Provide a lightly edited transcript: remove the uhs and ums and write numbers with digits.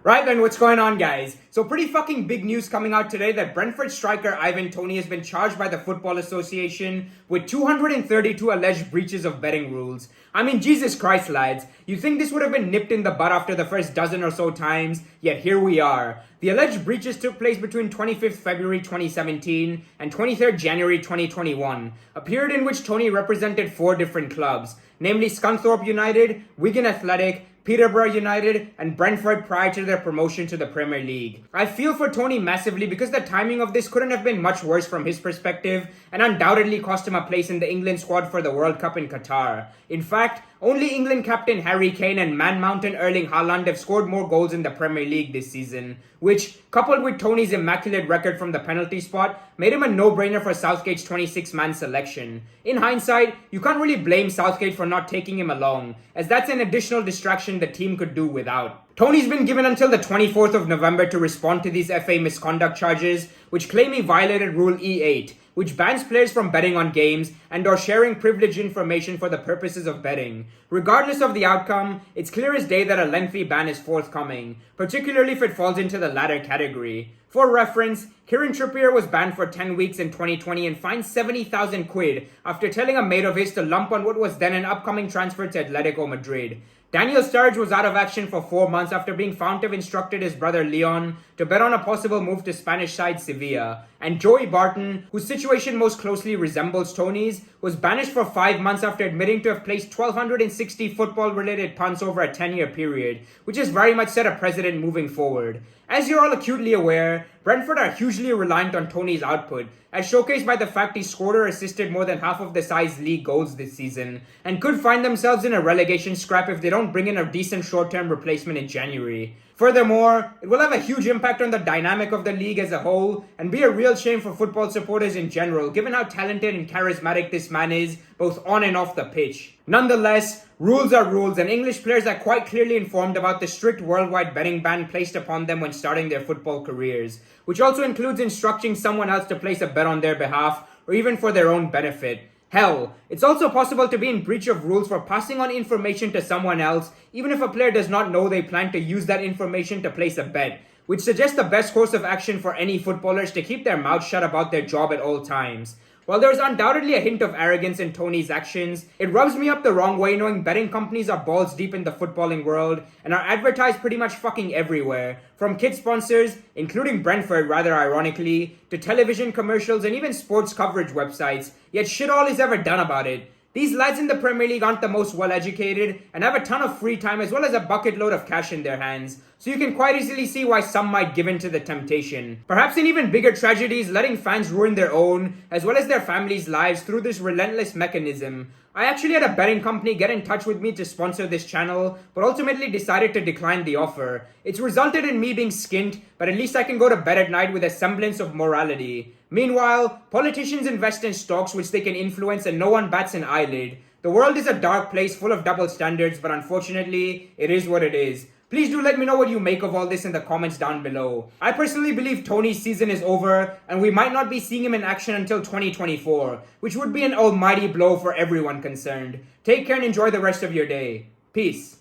Right then, what's going on, guys? So pretty fucking big news coming out today that Brentford striker Ivan Toney has been charged by the Football Association with 232 alleged breaches of betting rules. I mean, Jesus Christ, lads. You'd think this would have been nipped in the bud after the first dozen or so times, yet here we are. The alleged breaches took place between 25th February 2017 and 23rd January 2021, a period in which Toney represented 4 different clubs, namely Scunthorpe United, Wigan Athletic, Peterborough United, and Brentford prior to their promotion to the Premier League. I feel for Toney massively because the timing of this couldn't have been much worse from his perspective and undoubtedly cost him a place in the England squad for the World Cup in Qatar. In fact, only England captain Harry Kane and Man Mountain Erling Haaland have scored more goals in the Premier League this season, which, coupled with Toney's immaculate record from the penalty spot, made him a no-brainer for Southgate's 26-man selection. In hindsight, you can't really blame Southgate for not taking him along, as that's an additional distraction the team could do without. Toney's been given until the 24th of November to respond to these FA misconduct charges, which claim he violated Rule E8, which bans players from betting on games and or sharing privileged information for the purposes of betting. Regardless of the outcome, it's clear as day that a lengthy ban is forthcoming, particularly if it falls into the latter category. For reference, Kieran Trippier was banned for 10 weeks in 2020 and fined 70,000 quid after telling a mate of his to lump on what was then an upcoming transfer to Atletico Madrid. Sturridge was out of action for 4 months after being found to have instructed his brother Leon to bet on a possible move to Spanish side Sevilla. And Joey Barton, whose situation most closely resembles Toney's, was banished for 5 months after admitting to have placed 1,260 football-related punts over a 10-year period, which has very much set a precedent moving forward. As you're all acutely aware, Brentford are hugely reliant on Toney's output, as showcased by the fact he scored or assisted more than half of the side's league goals this season, and could find themselves in a relegation scrap if they don't bring in a decent short-term replacement in January. Furthermore, it will have a huge impact on the dynamic of the league as a whole, and be a real shame for football supporters in general, given how talented and charismatic this man is, both on and off the pitch. Nonetheless, rules are rules, and English players are quite clearly informed about the strict worldwide betting ban placed upon them when starting their football careers, which also includes instructing someone else to place a bet on their behalf, or even for their own benefit. Hell, it's also possible to be in breach of rules for passing on information to someone else, even if a player does not know they plan to use that information to place a bet, which suggests the best course of action for any footballers to keep their mouths shut about their job at all times. While there is undoubtedly a hint of arrogance in Toney's actions, it rubs me up the wrong way knowing betting companies are balls deep in the footballing world and are advertised pretty much fucking everywhere, from kit sponsors, including Brentford rather ironically, to television commercials and even sports coverage websites, yet shit all is ever done about it. These lads in the Premier League aren't the most well-educated and have a ton of free time as well as a bucket load of cash in their hands, so you can quite easily see why some might give in to the temptation. Perhaps an even bigger tragedy is letting fans ruin their own, as well as their families' lives through this relentless mechanism. I actually had a betting company get in touch with me to sponsor this channel, but ultimately decided to decline the offer. It's resulted in me being skint, but at least I can go to bed at night with a semblance of morality. Meanwhile, politicians invest in stocks which they can influence and no one bats an eyelid. The world is a dark place full of double standards, but unfortunately, it is what it is. Please do let me know what you make of all this in the comments down below. I personally believe Toney's season is over, and we might not be seeing him in action until 2024, which would be an almighty blow for everyone concerned. Take care and enjoy the rest of your day. Peace.